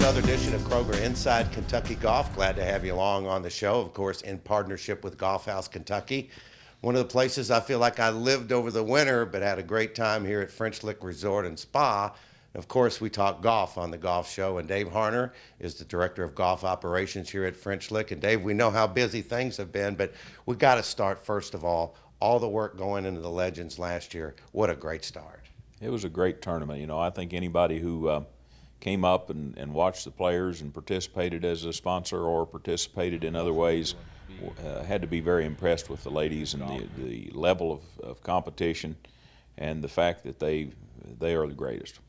another edition of Kroger Inside Kentucky Golf. Glad to have you along on the show, of course, in partnership with Golf House Kentucky. One of the places I feel like I lived over the winter, but had a great time here at French Lick Resort and Spa. Of course, we talk golf on the golf show, and Dave Harner is the Director of Golf Operations here at French Lick. And Dave, we know how busy things have been, but we got to start, first of all the work going into the Legends last year. What a great start. It was a great tournament. You know, I think anybody who came up and watched the players and participated as a sponsor or participated in other ways had to be very impressed with the ladies and the level of competition and the fact that they are the greatest.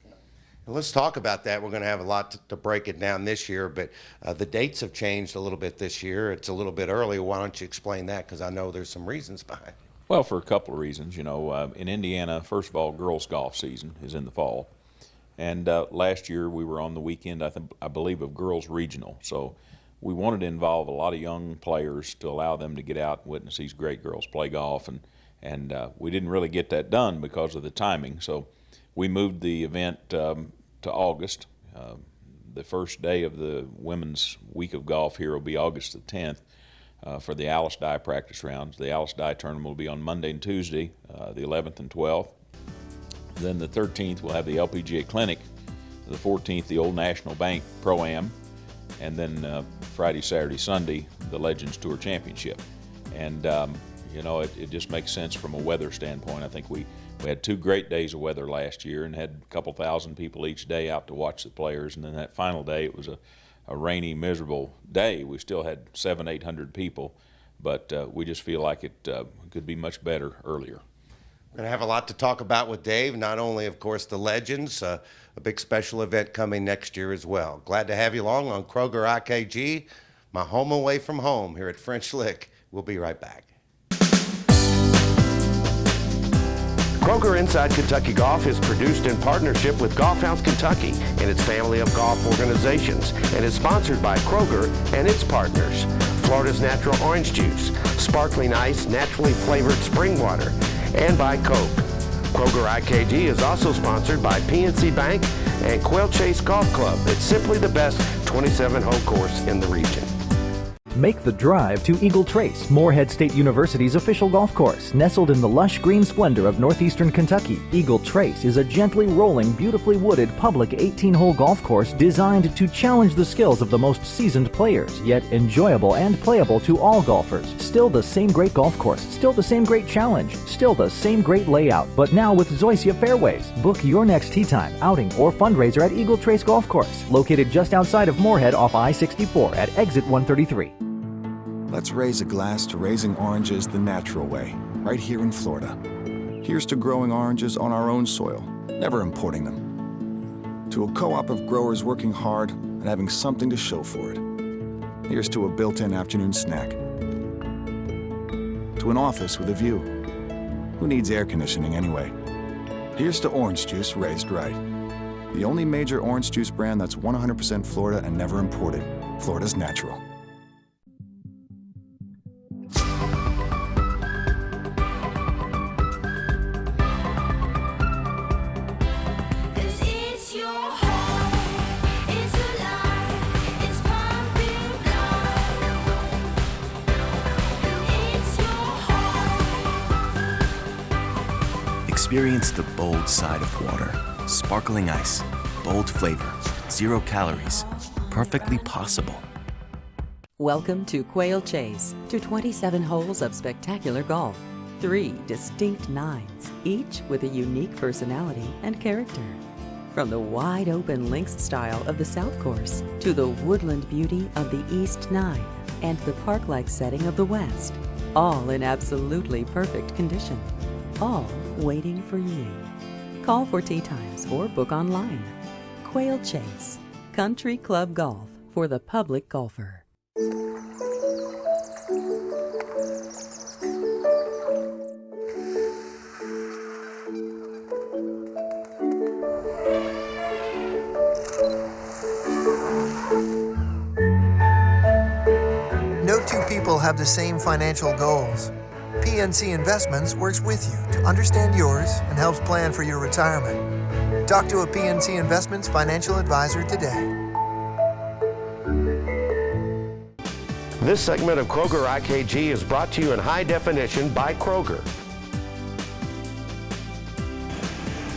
Let's talk about that. We're going to have a lot to break it down this year, but the dates have changed a little bit this year. It's a little bit early. Why don't you explain that? Because I know there's some reasons behind it. Well, for a couple of reasons. You know, in Indiana, first of all, girls' golf season is in the fall. And last year we were on the weekend, I believe, of girls' regional. So we wanted to involve a lot of young players to allow them to get out and witness these great girls play golf. And we didn't really get that done because of the timing. So we moved the event to August. The first day of the Women's Week of Golf here will be August the 10th. For the Alice Dye practice rounds. The Alice Dye tournament will be on Monday and Tuesday, the 11th and 12th. Then the 13th we'll have the LPGA Clinic, the 14th the Old National Bank Pro-Am, and then Friday, Saturday, Sunday the Legends Tour Championship. And you know, it just makes sense from a weather standpoint. I think we had 2 great days of weather last year and had a couple thousand people each day out to watch the players, and then that final day it was a rainy, miserable day. We still had 700-800 people, but we just feel like it could be much better earlier. We're going to have a lot to talk about with Dave, not only, of course, the Legends, a big special event coming next year as well. Glad to have you along on Kroger IKG, my home away from home here at French Lick. We'll be right back. Kroger Inside Kentucky Golf is produced in partnership with Golf House Kentucky and its family of golf organizations and is sponsored by Kroger and its partners. Florida's Natural Orange Juice, Sparkling Ice, naturally flavored spring water, and by Coke. Kroger IKG is also sponsored by PNC Bank and Quail Chase Golf Club. It's simply the best 27-hole course in the region. Make the drive to Eagle Trace, Morehead State University's official golf course. Nestled in the lush green splendor of northeastern Kentucky, Eagle Trace is a gently rolling, beautifully wooded public 18-hole golf course designed to challenge the skills of the most seasoned players, yet enjoyable and playable to all golfers. Still the same great golf course, still the same great challenge, still the same great layout, but now with Zoysia Fairways. Book your next tee time, outing, or fundraiser at Eagle Trace Golf Course, located just outside of Morehead off I-64 at exit 133. Let's raise a glass to raising oranges the natural way, right here in Florida. Here's to growing oranges on our own soil, never importing them. To a co-op of growers working hard and having something to show for it. Here's to a built-in afternoon snack. To an office with a view. Who needs air conditioning anyway? Here's to orange juice raised right. The only major orange juice brand that's 100% Florida and never imported. Florida's natural. Experience the bold side of water. Sparkling ice, bold flavor, 0 calories, perfectly possible. Welcome to Quail Chase, to 27 holes of spectacular golf. 3 distinct nines, each with a unique personality and character. From the wide-open links style of the South Course to the woodland beauty of the East Nine and the park-like setting of the West, all in absolutely perfect condition. All waiting for you. Call for tee times or book online. Quail Chase, Country Club Golf for the public golfer. No two people have the same financial goals. PNC Investments works with you to understand yours and helps plan for your retirement. Talk to a PNC Investments financial advisor today. This segment of Kroger IKG is brought to you in high definition by Kroger.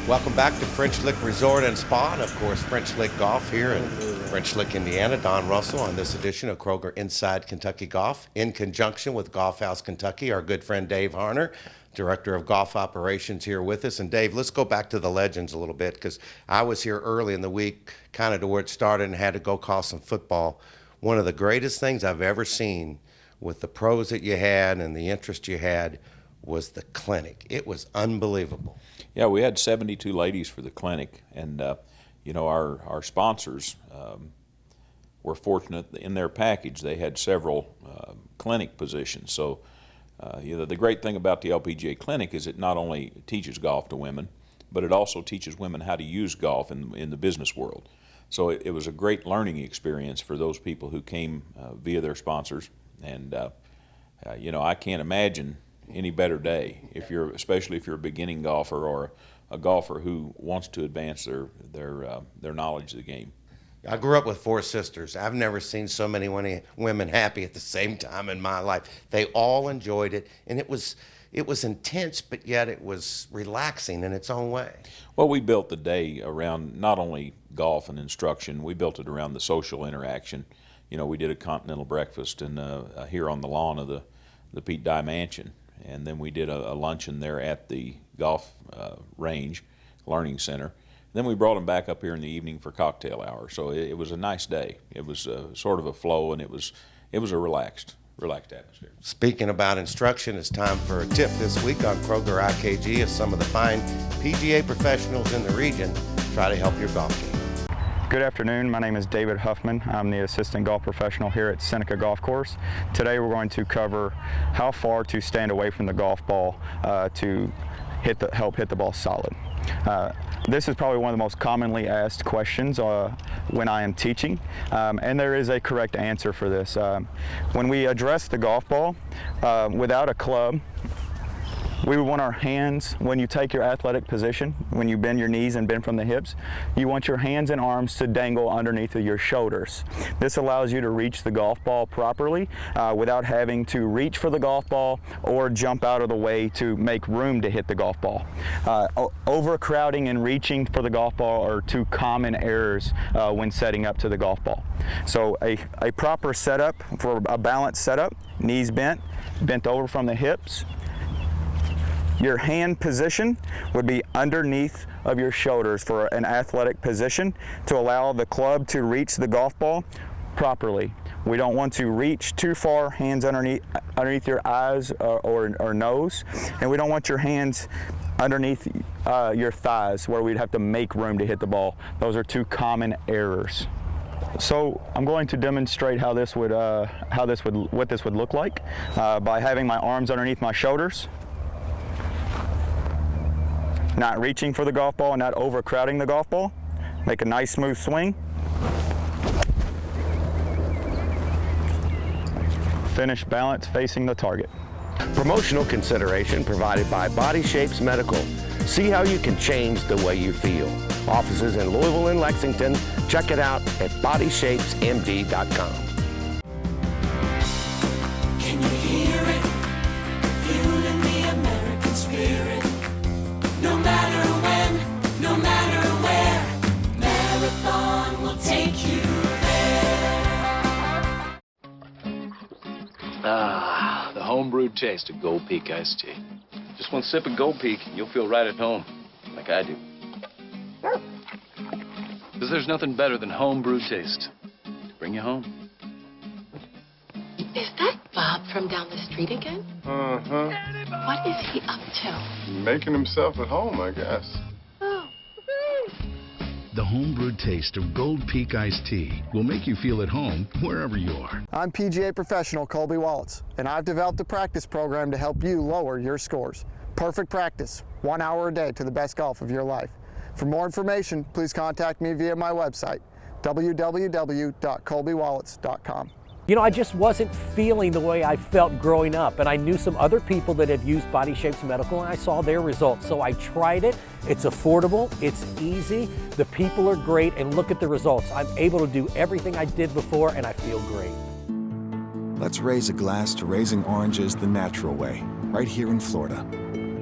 Welcome back to French Lick Resort and Spa, and of course French Lick Golf here in French Lick, Indiana. Don Russell on this edition of Kroger Inside Kentucky Golf in conjunction with Golf House Kentucky. Our good friend Dave Harner, Director of Golf Operations, here with us. And Dave, let's go back to the legends a little bit, because I was here early in the week, kind of to where it started, and had to go call some football. One of the greatest things I've ever seen with the pros that you had and the interest you had was the clinic. It was unbelievable. Yeah, we had 72 ladies for the clinic, and our sponsors were fortunate in their package. They had several clinic positions. So the great thing about the LPGA clinic is it not only teaches golf to women, but it also teaches women how to use golf in the business world. So it was a great learning experience for those people who came via their sponsors, and I can't imagine any better day especially if you're a beginning golfer or a golfer who wants to advance their knowledge of the game. I grew up with 4 sisters. I've never seen so many women happy at the same time in my life. They all enjoyed it, and it was intense, but yet it was relaxing in its own way. Well, we built the day around not only golf and instruction, we built it around the social interaction. We did a continental breakfast here on the lawn of the Pete Dye Mansion. And then we did a luncheon there at the golf range, learning center. Then we brought them back up here in the evening for cocktail hour. So it was a nice day. It was sort of a flow, and it was a relaxed atmosphere. Speaking about instruction, it's time for a tip this week on Kroger IKG as some of the fine PGA professionals in the region try to help your golf game. Good afternoon, my name is David Huffman. I'm the assistant golf professional here at Seneca Golf Course. Today we're going to cover how far to stand away from the golf ball to help hit the ball solid. This is probably one of the most commonly asked questions when I am teaching, and there is a correct answer for this. When we address the golf ball without a club, we want our hands, when you take your athletic position, when you bend your knees and bend from the hips, you want your hands and arms to dangle underneath of your shoulders. This allows you to reach the golf ball properly without having to reach for the golf ball or jump out of the way to make room to hit the golf ball. Overcrowding and reaching for the golf ball are 2 common errors when setting up to the golf ball. So a proper setup for a balanced setup, knees bent over from the hips. Your hand position would be underneath of your shoulders for an athletic position to allow the club to reach the golf ball properly. We don't want to reach too far, hands underneath your eyes or nose, and we don't want your hands underneath your thighs where we'd have to make room to hit the ball. Those are 2 common errors. So I'm going to demonstrate what this would look like by having my arms underneath my shoulders. Not reaching for the golf ball and not overcrowding the golf ball. Make a nice smooth swing. Finish balance facing the target. Promotional consideration provided by Body Shapes Medical. See how you can change the way you feel. Offices in Louisville and Lexington. Check it out at bodyshapesmd.com. Can you hear it? Fueling the American spirit. No matter when, no matter where, Marathon will take you there. The home-brewed taste of Gold Peak iced tea. Just one sip of Gold Peak, and you'll feel right at home, like I do. Because there's nothing better than home-brewed taste to bring you home. Is that Bob from down the street again? Uh-huh. What is he up to? Making himself at home, I guess. Oh. The home-brewed taste of Gold Peak iced tea will make you feel at home wherever you are. I'm PGA professional Colby Wallace, and I've developed a practice program to help you lower your scores. Perfect practice, 1 hour a day to the best golf of your life. For more information, please contact me via my website, www.colbywallace.com. You know, I just wasn't feeling the way I felt growing up, and I knew some other people that had used Body Shapes Medical, and I saw their results. So I tried it. It's affordable, it's easy, the people are great, and look at the results. I'm able to do everything I did before, and I feel great. Let's raise a glass to raising oranges the natural way, right here in Florida.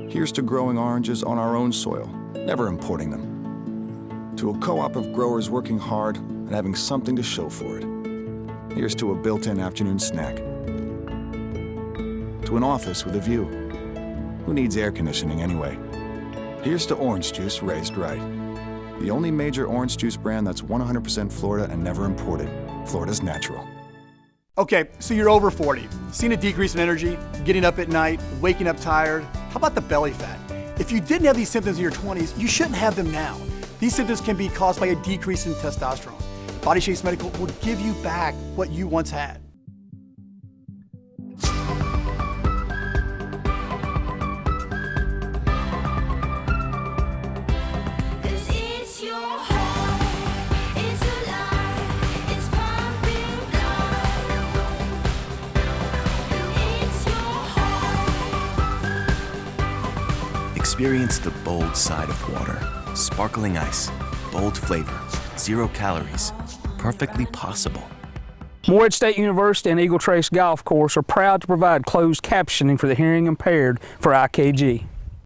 Here's to growing oranges on our own soil, never importing them. To a co-op of growers working hard and having something to show for it. Here's to a built-in afternoon snack. To an office with a view. Who needs air conditioning anyway? Here's to orange juice raised right. The only major orange juice brand that's 100% Florida and never imported. Florida's natural. Okay, so you're over 40, seen a decrease in energy, getting up at night, waking up tired. How about the belly fat? If you didn't have these symptoms in your 20s, you shouldn't have them now. These symptoms can be caused by a decrease in testosterone. Body Shapes Medical will give you back what you once had. Experience the bold side of water. Sparkling ice, bold flavor, 0 calories, perfectly possible. Morehead State University and Eagle Trace Golf Course are proud to provide closed captioning for the hearing impaired for IKG.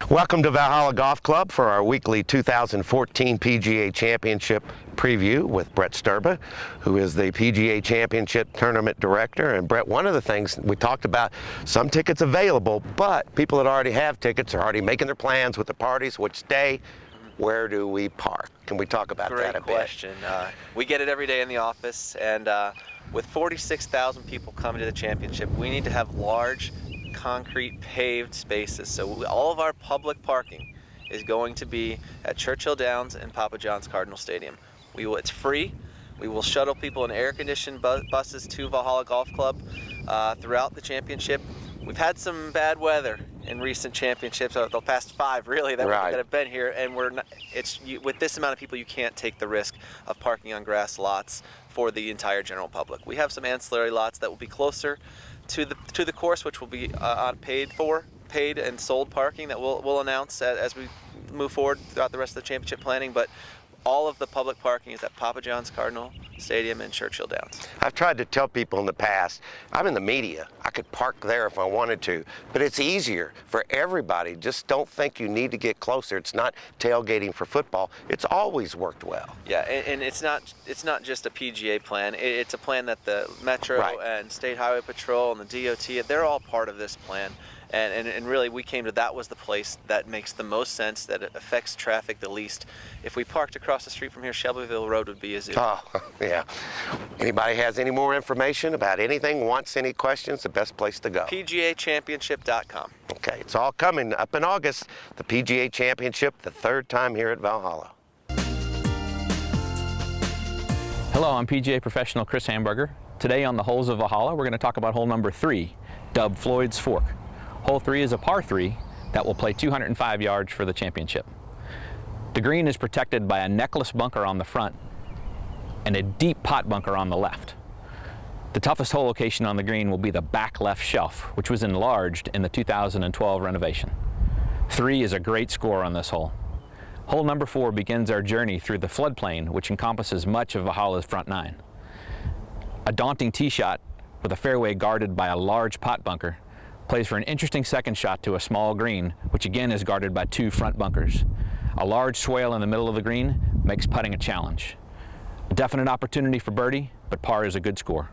Welcome to Valhalla Golf Club for our weekly 2014 PGA Championship preview with Brett Sturba, who is the PGA Championship Tournament Director. And Brett, one of the things we talked about, some tickets available, but people that already have tickets are already making their plans with the parties, which day, where do we park? Can we talk about that a bit? Great question. We get it every day in the office, and with 46,000 people coming to the championship, we need to have large concrete paved spaces. So all of our public parking is going to be at Churchill Downs and Papa John's Cardinal Stadium. It's free. We will shuttle people in air-conditioned buses to Valhalla Golf Club throughout the championship. We've had some bad weather in recent championships, the past 5 really, that have been here, and with this amount of people, you can't take the risk of parking on grass lots for the entire general public. We have some ancillary lots that will be closer to the course, which will be paid and sold parking that we'll announce as we move forward throughout the rest of the championship planning. But all of the public parking is at Papa John's Cardinal Stadium and Churchill Downs. I've tried to tell people in the past, I'm in the media. I could park there if I wanted to, but it's easier for everybody. Just don't think you need to get closer. It's not tailgating for football. It's always worked well. Yeah, and it's not just a PGA plan. It's a plan that the Metro and State Highway Patrol and the DOT, they're all part of this plan. And really, we came to that was the place that makes the most sense, that it affects traffic the least. If we parked across the street from here, Shelbyville Road would be a zoo. Oh, yeah. Anybody has any more information about anything, wants any questions, the best place to go? PGAchampionship.com. Okay, it's all coming up in August. The PGA Championship, the 3rd time here at Valhalla. Hello, I'm PGA professional Chris Hamburger. Today on the Holes of Valhalla, we're going to talk about hole number 3, dubbed Floyd's Fork. Hole 3 is a par 3 that will play 205 yards for the championship. The green is protected by a necklace bunker on the front and a deep pot bunker on the left. The toughest hole location on the green will be the back left shelf, which was enlarged in the 2012 renovation. 3 is a great score on this hole. Hole number 4 begins our journey through the floodplain, which encompasses much of Valhalla's front 9. A daunting tee shot with a fairway guarded by a large pot bunker plays for an interesting second shot to a small green, which again is guarded by 2 front bunkers. A large swale in the middle of the green makes putting a challenge. A definite opportunity for birdie, but par is a good score.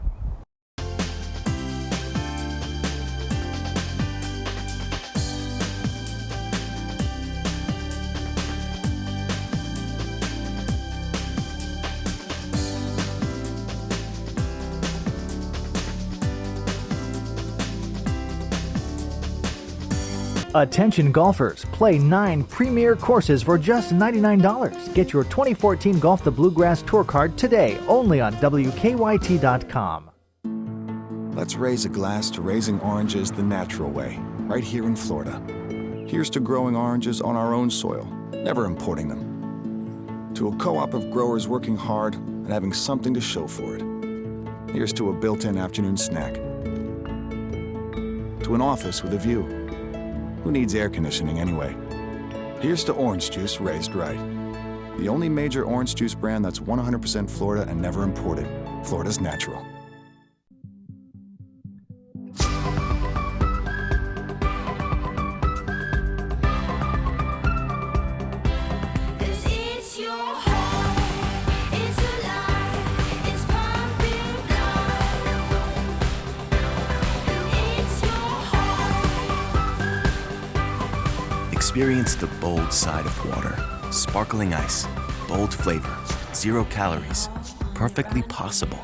Attention golfers, play 9 premier courses for just $99. Get your 2014 Golf the Bluegrass Tour card today, only on WKYT.com. Let's raise a glass to raising oranges the natural way, right here in Florida. Here's to growing oranges on our own soil, never importing them. To a co-op of growers working hard and having something to show for it. Here's to a built-in afternoon snack. To an office with a view. Who needs air conditioning anyway? Here's to orange juice raised right. The only major orange juice brand that's 100% Florida and never imported. Florida's natural. Experience the bold side of water. Sparkling ice, bold flavor, 0 calories. Perfectly possible.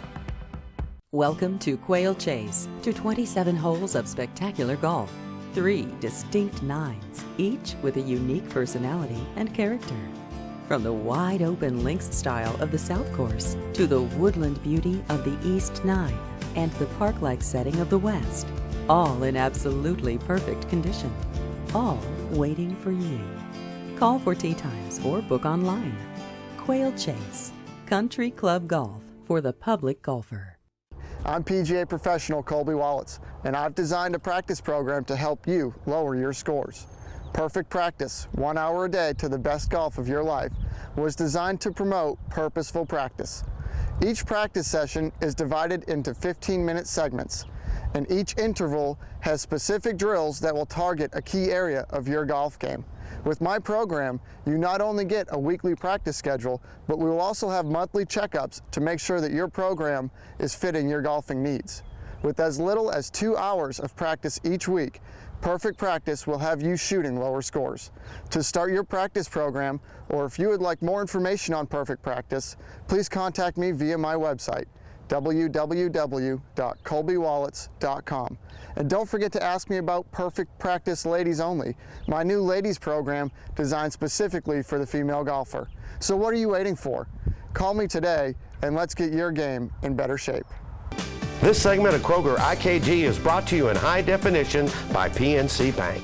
Welcome to Quail Chase, to 27 holes of spectacular golf. 3 distinct nines, each with a unique personality and character. From the wide-open links style of the South Course to the woodland beauty of the East Nine and the park-like setting of the West, all in absolutely perfect condition, all waiting for you. Call for tee times or book online. Quail Chase, Country Club Golf for the public golfer. I'm PGA professional Colby Wallets, and I've designed a practice program to help you lower your scores. Perfect Practice, 1 hour a day to the best golf of your life, was designed to promote purposeful practice. Each practice session is divided into 15-minute segments, and each interval has specific drills that will target a key area of your golf game. With my program, you not only get a weekly practice schedule, but we will also have monthly checkups to make sure that your program is fitting your golfing needs. With as little as 2 hours of practice each week, Perfect Practice will have you shooting lower scores. To start your practice program, or if you would like more information on Perfect Practice, please contact me via my website, www.colbywallets.com. And don't forget to ask me about Perfect Practice Ladies Only, my new ladies program designed specifically for the female golfer. So what are you waiting for? Call me today and let's get your game in better shape. This segment of Kroger IKG is brought to you in high definition by PNC Bank.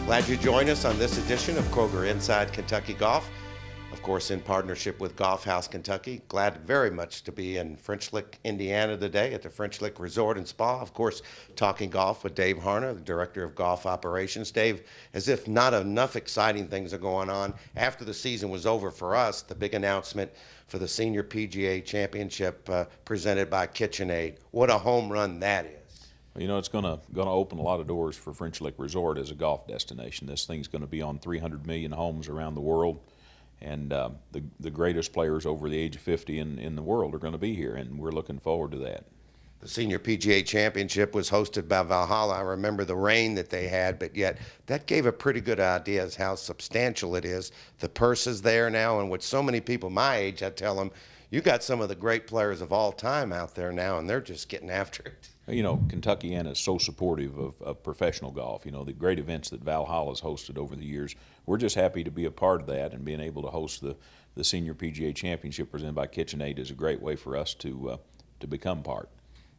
Glad you joined us on this edition of Kroger Inside Kentucky Golf. Of course, in partnership with Golf House Kentucky. Glad very much to be in French Lick, Indiana today at the French Lick Resort and Spa. Of course, talking golf with Dave Harner, the Director of Golf Operations. Dave, as if not enough exciting things are going on, after the season was over for us, the big announcement for the Senior PGA Championship presented by KitchenAid. What a home run that is. You know, it's going to open a lot of doors for French Lick Resort as a golf destination. This thing's going to be on 300 million homes around the world. And the greatest players over the age of 50 in the world are going to be here, and we're looking forward to that. The Senior PGA Championship was hosted by Valhalla. I remember the rain that they had, but yet that gave a pretty good idea as how substantial it is. The purse is there now, and with so many people my age, I tell them, you got some of the great players of all time out there now, and they're just getting after it. You know, Kentuckiana is so supportive of professional golf. You know, the great events that Valhalla's hosted over the years. We're just happy to be a part of that, and being able to host the Senior PGA Championship presented by KitchenAid is a great way for us to become part.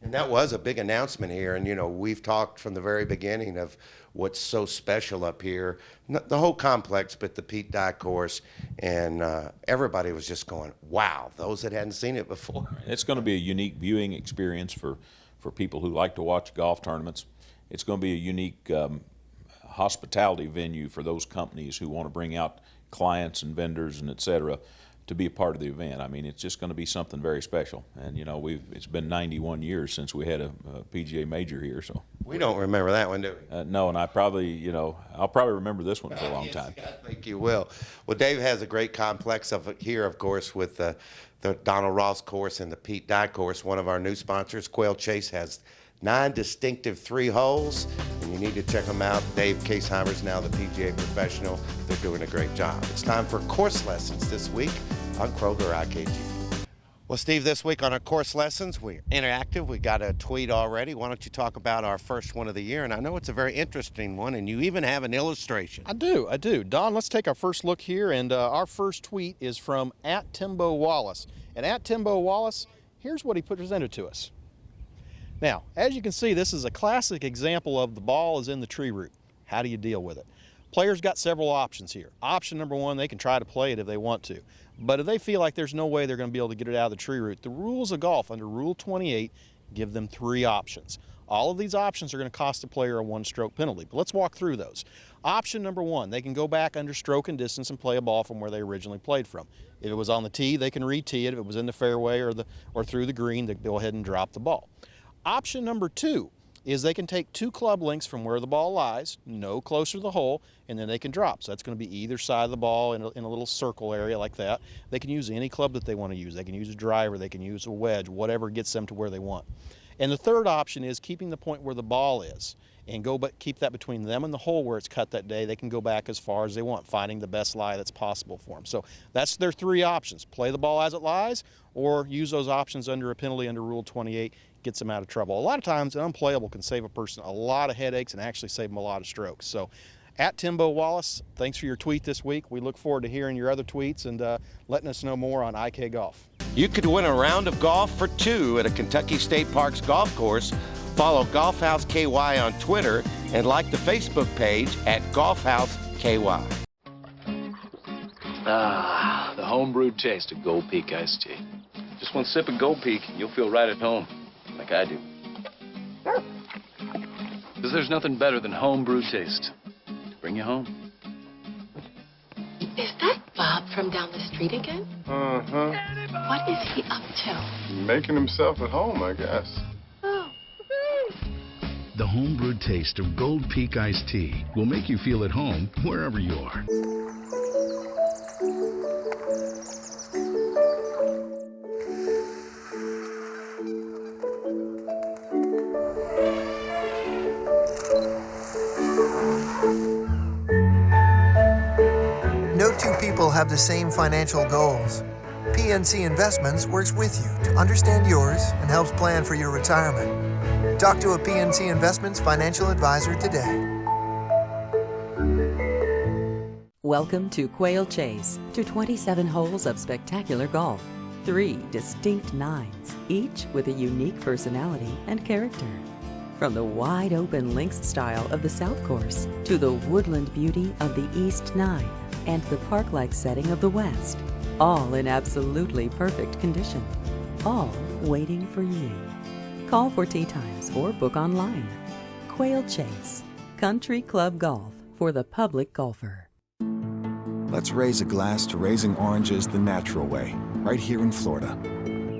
And that was a big announcement here, and you know, we've talked from the very beginning of what's so special up here, the whole complex, but the Pete Dye course, and everybody was just going, wow, those that hadn't seen it before. It's going to be a unique viewing experience for people who like to watch golf tournaments. It's going to be a unique hospitality venue for those companies who want to bring out clients and vendors and et cetera to be a part of the event. I mean, it's just going to be something very special. And, you know, it's been 91 years since we had a PGA major here. So we don't remember that one, do we? No, and I'll probably remember this one for a long time. I think you will. Well, Dave has a great complex here, of course, with the Donald Ross course and the Pete Dye course. One of our new sponsors, Quail Chase, has 9 distinctive 3 holes, and you need to check them out. Dave Caseheimer's now the PGA professional. They're doing a great job. It's time for course lessons this week on Kroger IKG. Well, Steve, this week on our course lessons, we're interactive. We got a tweet already. Why don't you talk about our first one of the year? And I know it's a very interesting one, and you even have an illustration. I do. Don, let's take our first look here, and our first tweet is from @Timbo Wallace. And @Timbo Wallace, here's what he presented to us. Now, as you can see, this is a classic example of the ball is in the tree root. How do you deal with it? Players got several options here. Option number one, they can try to play it if they want to. But if they feel like there's no way they're going to be able to get it out of the tree root, the rules of golf under Rule 28 give them 3 options. All of these options are going to cost the player a 1-stroke penalty, but let's walk through those. Option number one, they can go back under stroke and distance and play a ball from where they originally played from. If it was on the tee, they can re-tee it. If it was in the fairway or through the green, they go ahead and drop the ball. Option number two is they can take 2 club lengths from where the ball lies, no closer to the hole, and then they can drop. So that's going to be either side of the ball in a little circle area like that. They can use any club that they want to use. They can use a driver, they can use a wedge, whatever gets them to where they want. And the third option is keeping the point where the ball is and keep that between them and the hole where it's cut that day. They can go back as far as they want, finding the best lie that's possible for them. So that's their three options. Play the ball as it lies, or use those options under a penalty under Rule 28, gets them out of trouble. A lot of times an unplayable can save a person a lot of headaches and actually save them a lot of strokes. So at Timbo Wallace, thanks for your tweet this week. We look forward to hearing your other tweets and letting us know more on IK Golf. You could win a round of golf for two at a Kentucky State Parks golf course. Follow Golf House KY on Twitter and like the Facebook page at Golf House KY. Ah, the homebrewed taste of Gold Peak iced tea. Just one sip of Gold Peak and you'll feel right at home, like I do. Because there's nothing better than homebrewed taste to bring you home. Is that Bob from down the street again? Uh-huh. What is he up to? Making himself at home, I guess. The homebrewed taste of Gold Peak iced tea will make you feel at home wherever you are. No two people have the same financial goals. PNC Investments works with you to understand yours and helps plan for your retirement. Talk to a PNC Investments financial advisor today. Welcome to Quail Chase, to 27 holes of spectacular golf. 3 distinct nines, each with a unique personality and character. From the wide-open links style of the South Course to the woodland beauty of the East Nine and the park-like setting of the West, all in absolutely perfect condition, all waiting for you. Call for tee times or book online. Quail Chase, Country Club Golf for the public golfer. Let's raise a glass to raising oranges the natural way, right here in Florida.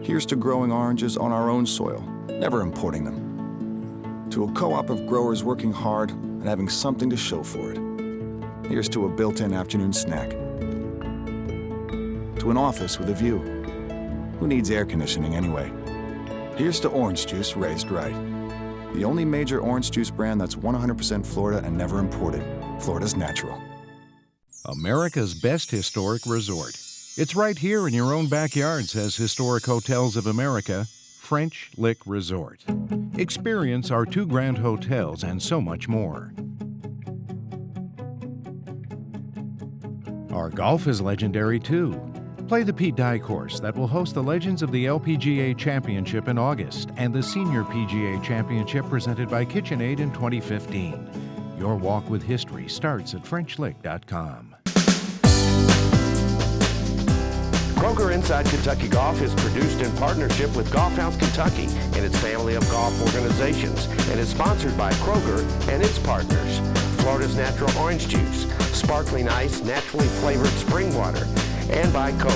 Here's to growing oranges on our own soil, never importing them. To a co-op of growers working hard and having something to show for it. Here's to a built-in afternoon snack. To an office with a view. Who needs air conditioning anyway? Here's to orange juice raised right. The only major orange juice brand that's 100% Florida and never imported. Florida's natural. America's best historic resort. It's right here in your own backyard, says Historic Hotels of America, French Lick Resort. Experience our 2 grand hotels and so much more. Our golf is legendary too. Play the Pete Dye course that will host the Legends of the LPGA Championship in August and the Senior PGA Championship presented by KitchenAid in 2015. Your walk with history starts at FrenchLick.com. Kroger Inside Kentucky Golf is produced in partnership with Golf House Kentucky and its family of golf organizations and is sponsored by Kroger and its partners. Florida's Natural Orange Juice, Sparkling Ice, Naturally Flavored Spring Water, and by Coke.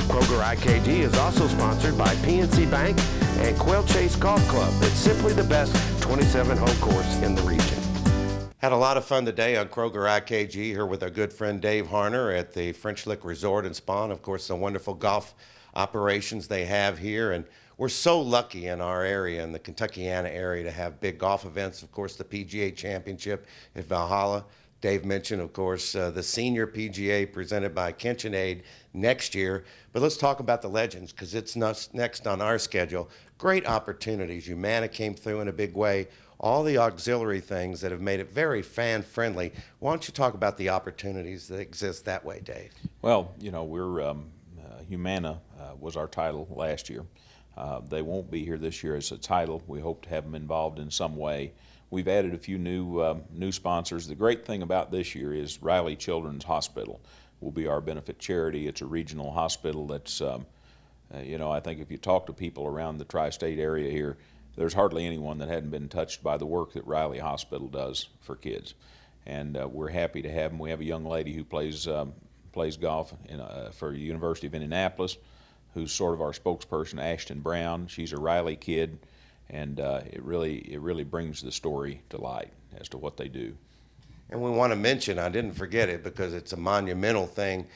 Kroger IKG is also sponsored by PNC Bank and Quail Chase Golf Club. It's simply the best 27-hole course in the region. Had a lot of fun today on Kroger IKG here with our good friend Dave Harner at the French Lick Resort and Spa. And of course, the wonderful golf operations they have here. And we're so lucky in our area, in the Kentuckiana area, to have big golf events. Of course, the PGA Championship at Valhalla. Dave mentioned, of course, the Senior PGA presented by KitchenAid next year. But let's talk about the Legends, because it's next on our schedule. Great opportunities. Humana came through in a big way. All the auxiliary things that have made it very fan-friendly. Why don't you talk about the opportunities that exist that way, Dave? Well, you know, we're Humana was our title last year. They won't be here this year as a title. We hope to have them involved in some way. We've added a few new sponsors. The great thing about this year is Riley Children's Hospital will be our benefit charity. It's a regional hospital that's, you know, I think if you talk to people around the tri-state area here, there's hardly anyone that hadn't been touched by the work that Riley Hospital does for kids. And we're happy to have them. We have a young lady who plays golf for the University of Indianapolis, who's sort of our spokesperson, Ashton Brown. She's a Riley kid, and it really brings the story to light as to what they do. And we want to mention, I didn't forget it because it's a monumental thing,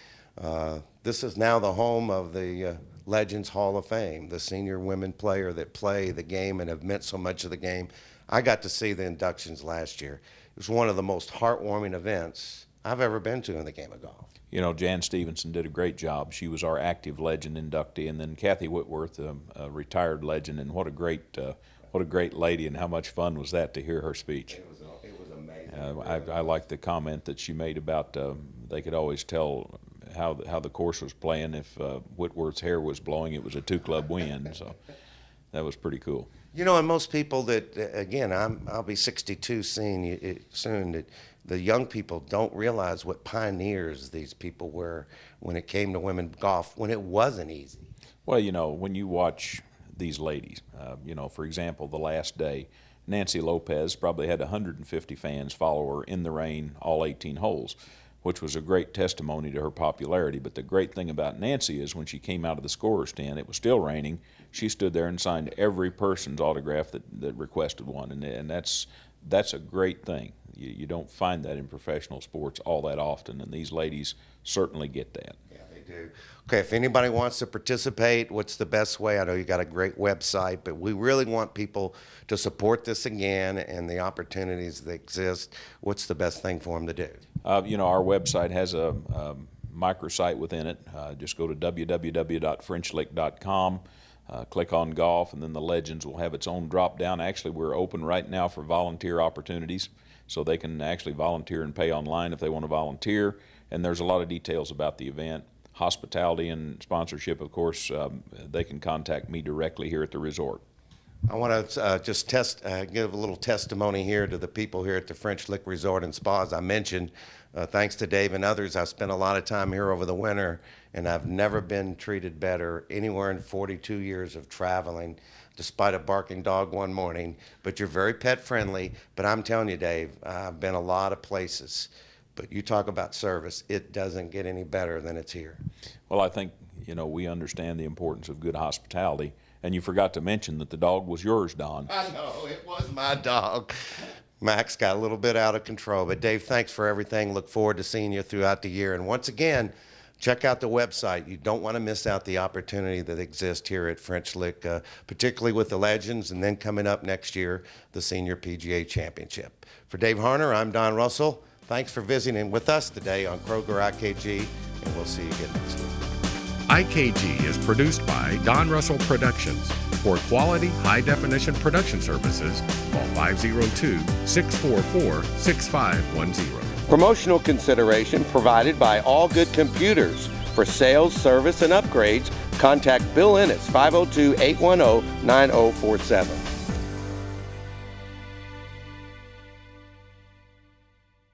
this is now the home of the Legends Hall of Fame, the senior women player that play the game and have meant so much of the game. I got to see the inductions last year. It was one of the most heartwarming events I've ever been to in the game of golf. You know, Jan Stevenson did a great job. She was our active legend inductee, and then Kathy Whitworth, a retired legend, and what a great lady, and how much fun was that to hear her speech. It was amazing. I like the comment that she made about they could always tell how the course was playing. If Whitworth's hair was blowing, it was a 2-club win. So that was pretty cool. You know, and most people that, again, I'll be 62 soon. That the young people don't realize what pioneers these people were when it came to women golf, when it wasn't easy. Well, you know, when you watch these ladies, you know, for example, the last day, Nancy Lopez probably had 150 fans follow her in the rain all 18 holes, which was a great testimony to her popularity. But the great thing about Nancy is when she came out of the scorer's tent, it was still raining, she stood there and signed every person's autograph that requested one, and that's a great thing. You don't find that in professional sports all that often, and these ladies certainly get that. Yeah, they do. Okay, if anybody wants to participate, what's the best way? I know you got a great website, but we really want people to support this again and the opportunities that exist. What's the best thing for them to do? You know, our website has a microsite within it. Just go to www.frenchlick.com, click on golf, and then the Legends will have its own drop down. Actually, we're open right now for volunteer opportunities, so they can actually volunteer and pay online if they want to volunteer. And there's a lot of details about the event. Hospitality and sponsorship, of course, they can contact me directly here at the resort. I want to just give a little testimony here to the people here at the French Lick Resort and Spa. As I mentioned, thanks to Dave and others, I spent a lot of time here over the winter, and I've never been treated better anywhere in 42 years of traveling, despite a barking dog one morning. But you're very pet friendly. But I'm telling you, Dave, I've been a lot of places. But you talk about service, it doesn't get any better than it's here. Well, I think, you know, we understand the importance of good hospitality. And you forgot to mention that the dog was yours, Don. I know, it was my dog. Max got a little bit out of control. But Dave, thanks for everything. Look forward to seeing you throughout the year. And once again, check out the website. You don't want to miss out the opportunity that exists here at French Lick, particularly with the Legends, and then coming up next year, the Senior PGA Championship. For Dave Harner, I'm Don Russell. Thanks for visiting with us today on Kroger IKG, and we'll see you again next week. IKG is produced by Don Russell Productions. For quality, high-definition production services, call 502-644-6510. Promotional consideration provided by All Good Computers. For sales, service, and upgrades, contact Bill Ennis, 502-810-9047.